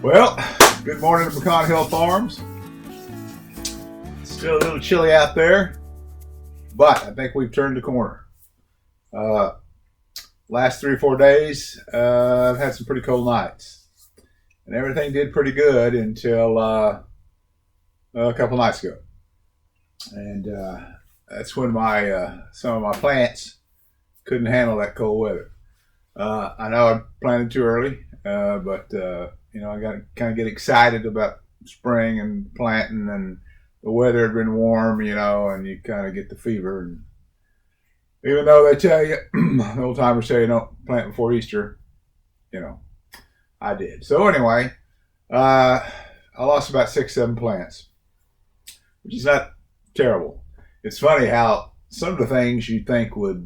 Well, good morning to Pecan Hill Farms. Still a little chilly out there, but I think we've turned the corner. Last 3 or 4 days, I've had some pretty cold nights, and everything did pretty good until a couple nights ago, and that's when some of my plants couldn't handle that cold weather. I know I planted too early, but I got to kind of get excited about spring and planting, and the weather had been warm, and you kind of get the fever. And even though they tell you, the old timers say you don't plant before Easter, I did. So anyway, I lost about 6-7 plants, which is not terrible. It's funny how some of the things you think would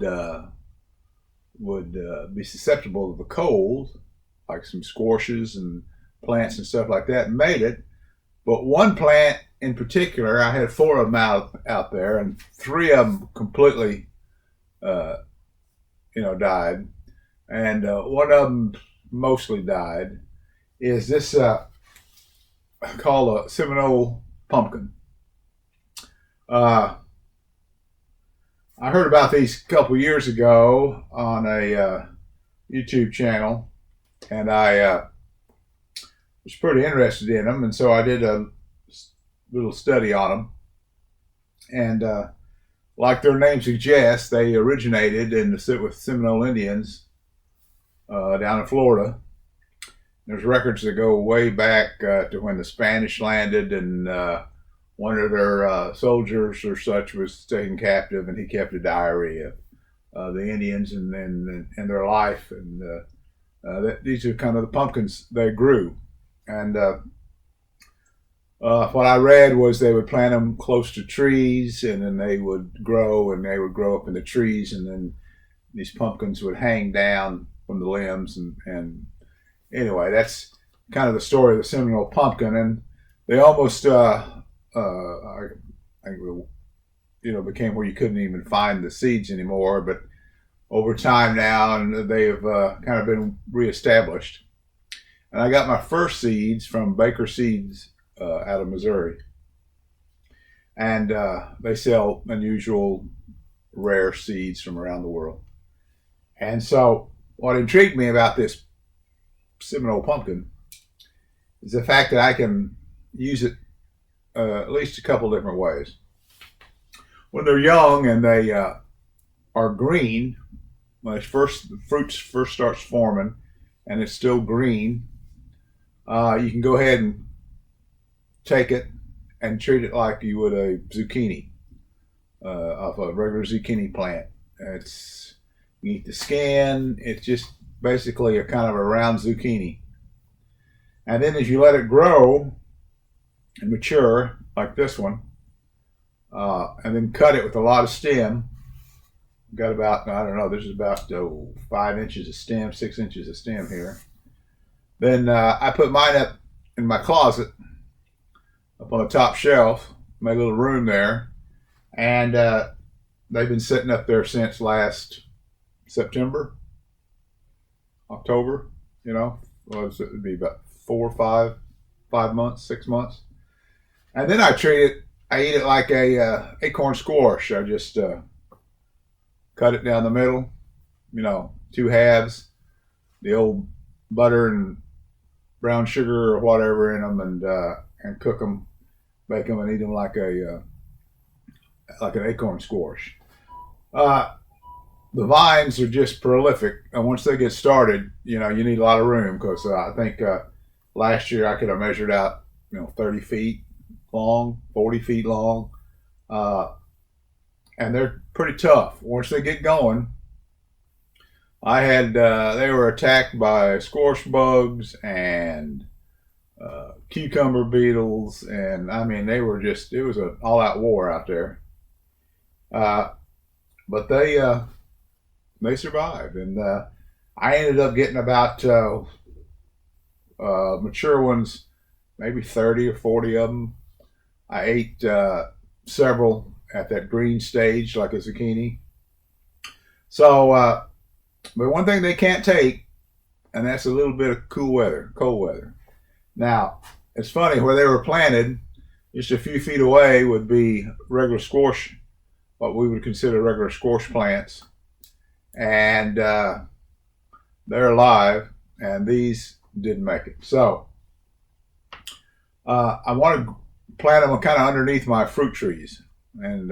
be susceptible to the cold, like some squashes and plants and stuff like that, made it. But one plant in particular, I had 4 of them out there, and 3 of them completely died, and one of them mostly died. Is this called a Seminole Pumpkin? I heard about these a couple years ago on a YouTube channel, and I was pretty interested in them, and so I did a little study on them. And like their name suggests, they originated with Seminole Indians down in Florida. There's records that go way back to when the Spanish landed, and one of their soldiers or such was taken captive, and he kept a diary of the Indians and their life. And these are kind of the pumpkins they grew. And what I read was they would plant them close to trees, and then they would grow, and they would grow up in the trees, and then these pumpkins would hang down from the limbs. And anyway, that's kind of the story of the Seminole Pumpkin. And they almost became where you couldn't even find the seeds anymore. But over time now, and they have kind of been reestablished. And I got my first seeds from Baker Seeds out of Missouri. And they sell unusual, rare seeds from around the world. And so what intrigued me about this Seminole Pumpkin is the fact that I can use it at least a couple different ways. When they're young and they are green, when the fruit first starts forming and it's still green, you can go ahead and take it and treat it like you would a zucchini off a regular zucchini plant. You eat the skin. It's just basically a kind of a round zucchini. And then as you let it grow and mature, like this one, and then cut it with a lot of stem. Got about, this is about 5 inches of stem, 6 inches of stem here. Then I put mine up in my closet, up on the top shelf, made a little room there, and they've been sitting up there since last September, October. It'd be about 4 or 5 months, 6 months. And then I eat it like a acorn squash. I just cut it down the middle, 2 halves, the old butter and brown sugar or whatever in them, and cook them, bake them, and eat them like an acorn squash. The vines are just prolific, and once they get started, you need a lot of room, because I think last year I could have measured out 30 feet long, 40 feet long, and they're pretty tough. Once they get going, they were attacked by squash bugs and cucumber beetles, and it was an all-out war out there. But they survived, and I ended up getting about mature ones, maybe 30 or 40 of them. I ate several at that green stage, like a zucchini. So, but one thing they can't take, and that's a little bit of cold weather. Now, it's funny, where they were planted, just a few feet away would be regular squash, what we would consider regular squash plants. And they're alive, and these didn't make it. So I want to plant them kind of underneath my fruit trees. And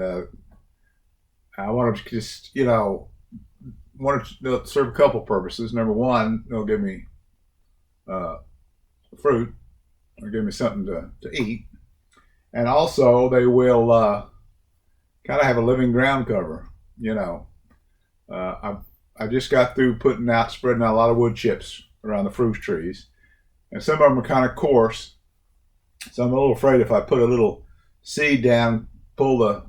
I want to just, want to serve a couple purposes. Number one, they'll give me fruit, or give me something to eat. And also, they will kind of have a living ground cover. I just got through spreading out a lot of wood chips around the fruit trees. And some of them are kind of coarse. So I'm a little afraid if I put a little seed down, pull the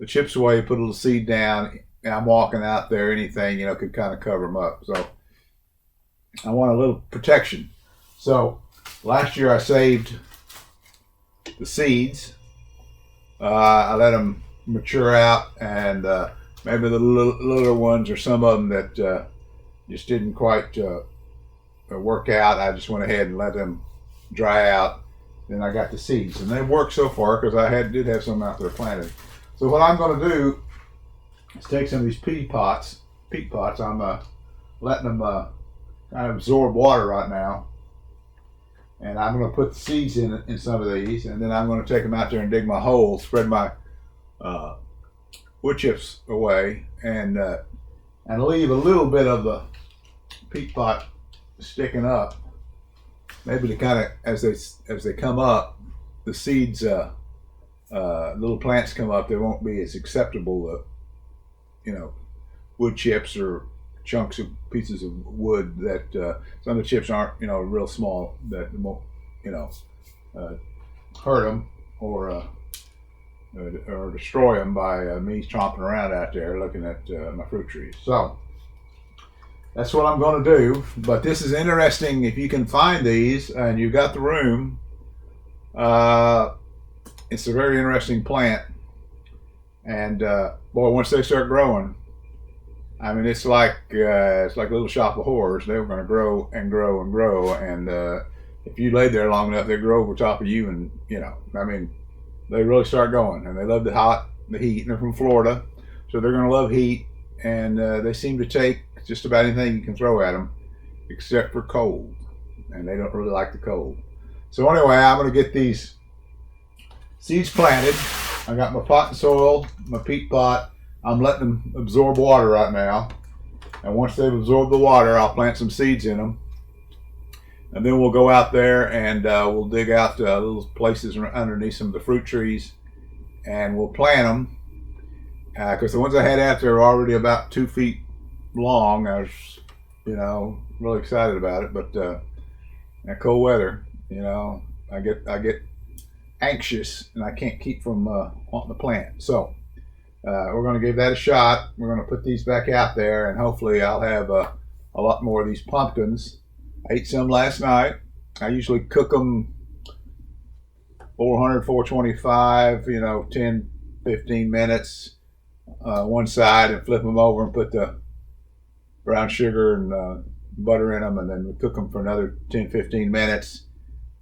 chips away, put a little seed down, and I'm walking out there, anything, could kind of cover them up. So I want a little protection. So last year I saved the seeds. I let them mature out, and maybe the littler ones, or some of them that just didn't quite work out, I just went ahead and let them dry out. Then I got the seeds, and they've worked so far because I did have some out there planted. So what I'm going to do is take some of these peat pots. I'm letting them kind of absorb water right now, and I'm going to put the seeds in some of these, and then I'm going to take them out there and dig my hole, spread my wood chips away, and leave a little bit of the peat pot sticking up, maybe to kind of, as they come up, the seeds, little plants come up, they won't be as acceptable to, wood chips or chunks of pieces of wood that some of the chips aren't, real small, that won't, hurt them or destroy them by me tromping around out there looking at my fruit trees. So that's what I'm going to do. But this is interesting. If you can find these and you've got the room, it's a very interesting plant. And boy, once they start growing, I mean, it's like a little shop of horrors. They're going to grow and grow and grow. And if you laid there long enough, they grow over top of you. And they really start going. And they love the heat. And they're from Florida, so they're going to love heat. And they seem to take just about anything you can throw at them, except for cold. And they don't really like the cold. So anyway, I'm going to get these seeds planted. I got my pot and soil, my peat pot. I'm letting them absorb water right now. And once they've absorbed the water, I'll plant some seeds in them. And then we'll go out there and we'll dig out little places underneath some of the fruit trees, and we'll plant them. Because the ones I had out there are already about 2 feet long. I was, really excited about it. But that cold weather, I get anxious, and I can't keep from wanting to plant. So we're going to give that a shot. We're going to put these back out there, and hopefully I'll have a lot more of these pumpkins. I ate some last night. I usually cook them 400, 425, 10, 15 minutes one side, and flip them over and put the brown sugar and butter in them, and then we cook them for another 10, 15 minutes,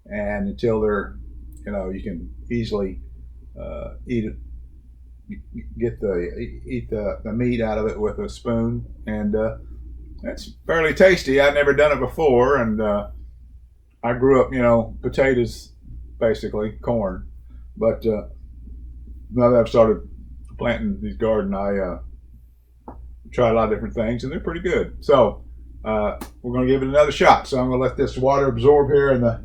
and until they're, you can easily eat the meat out of it with a spoon, and it's fairly tasty. I'd never done it before, and I grew up, potatoes, basically corn, but now that I've started planting these garden, I try a lot of different things, and they're pretty good. So we're going to give it another shot. So I'm going to let this water absorb here in the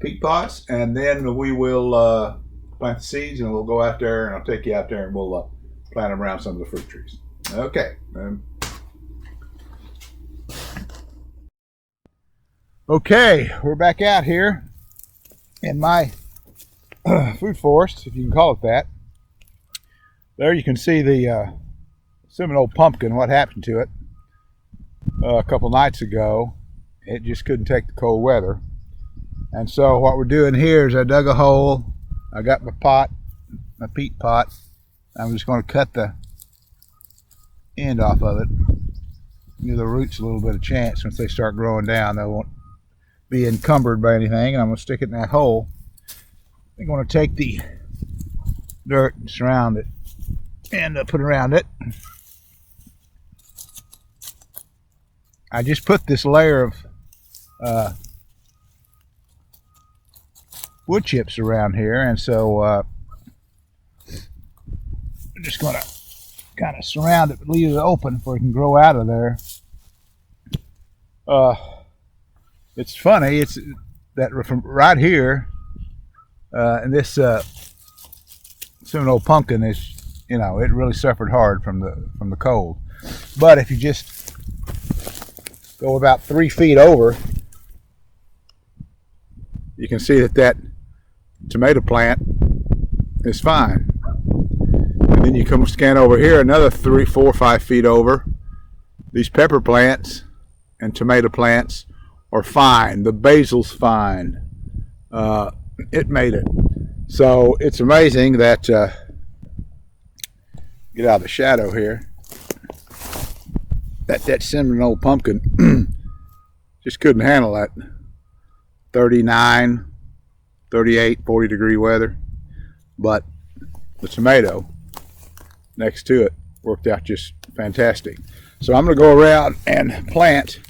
peat pots, and then we will plant the seeds, and we'll go out there, and I'll take you out there, and we'll plant them around some of the fruit trees. Okay. Okay, we're back out here in my food forest, if you can call it that. There you can see the Seminole Pumpkin, what happened to it a couple nights ago. It just couldn't take the cold weather. And so what we're doing here is I dug a hole. I got my peat pot. I'm just going to cut the end off of it. Give the roots a little bit of chance. Once they start growing down, they won't be encumbered by anything, and I'm going to stick it in that hole. I'm going to take the dirt and surround it and put around it. I just put this layer of wood chips around here, and so I'm just going to kind of surround it, but leave it open before it can grow out of there. It's funny, it's that from right here, and this Seminole Pumpkin is, you know, it really suffered hard from the cold. But if you just go about 3 feet over, you can see that tomato plant is fine. And then you come scan over here another 3, 4, 5 feet over. These pepper plants and tomato plants are fine. The basil's fine. It made it. So it's amazing that, get out of the shadow here, that Seminole Pumpkin just couldn't handle that 39, 38, 40 degree weather. But the tomato next to it worked out just fantastic. So I'm going to go around and plant,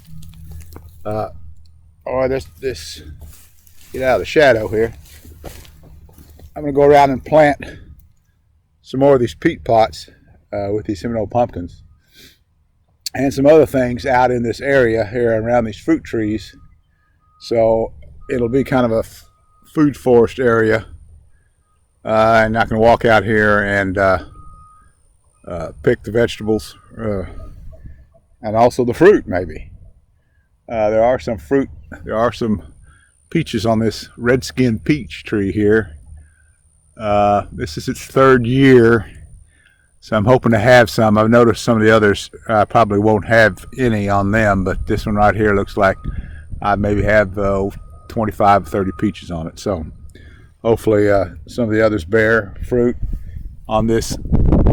this, get out of the shadow here. I'm going to go around and plant some more of these peat pots with these Seminole pumpkins and some other things out in this area here around these fruit trees. So it'll be kind of a food forest area. And I can walk out here and pick the vegetables and also the fruit maybe. There are some fruit, there are some peaches on this redskin peach tree here. This is its 3rd year, so I'm hoping to have some. I've noticed some of the others probably won't have any on them, but this one right here looks like I maybe have 25 or 30 peaches on it. So hopefully some of the others bear fruit. On this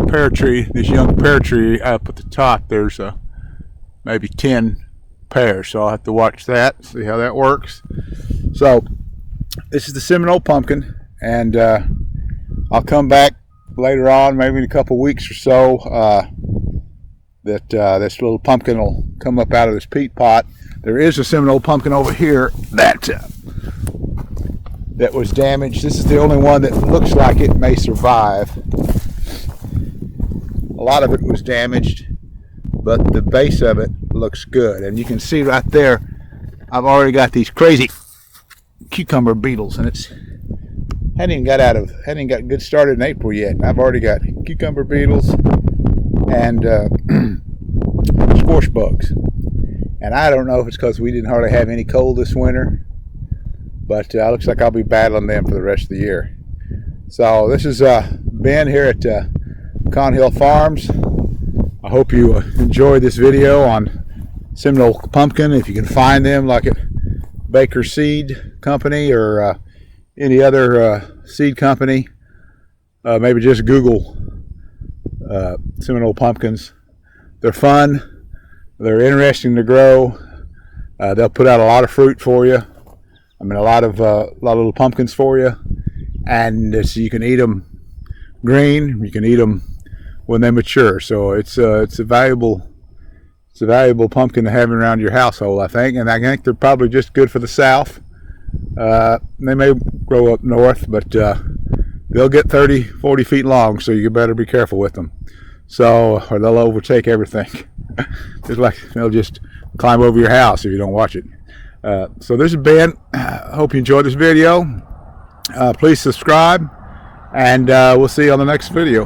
pear tree, this young pear tree up at the top, there's maybe 10 pears, so I'll have to watch that, see how that works. So this is the Seminole Pumpkin, and I'll come back later on, maybe in a couple weeks or so, that this little pumpkin will come up out of this peat pot. There is a Seminole Pumpkin over here that was damaged. This is the only one that looks like it may survive. A lot of it was damaged, but the base of it looks good. And you can see right there, I've already got these crazy cucumber beetles, and it's hadn't even got good started in April yet. And I've already got cucumber beetles and squash bugs. And I don't know if it's because we didn't hardly have any cold this winter, but it looks like I'll be battling them for the rest of the year. So this is Ben here at Con Hill Farms. I hope you enjoyed this video on Seminole Pumpkin. If you can find them, like at Baker Seed Company or any other seed company, maybe just Google Seminole Pumpkins. They're fun. They're interesting to grow. They'll put out a lot of fruit for you. I mean, a lot of little pumpkins for you, and you can eat them green. You can eat them when they mature. So it's a valuable pumpkin to have around your household, I think. And I think they're probably just good for the South. They may grow up north, but they'll get 30, 40 feet long, so you better be careful with them. So, or they'll overtake everything. Just like they'll just climb over your house if you don't watch it. So this is Ben. I hope you enjoyed this video. Please subscribe, and we'll see you on the next video.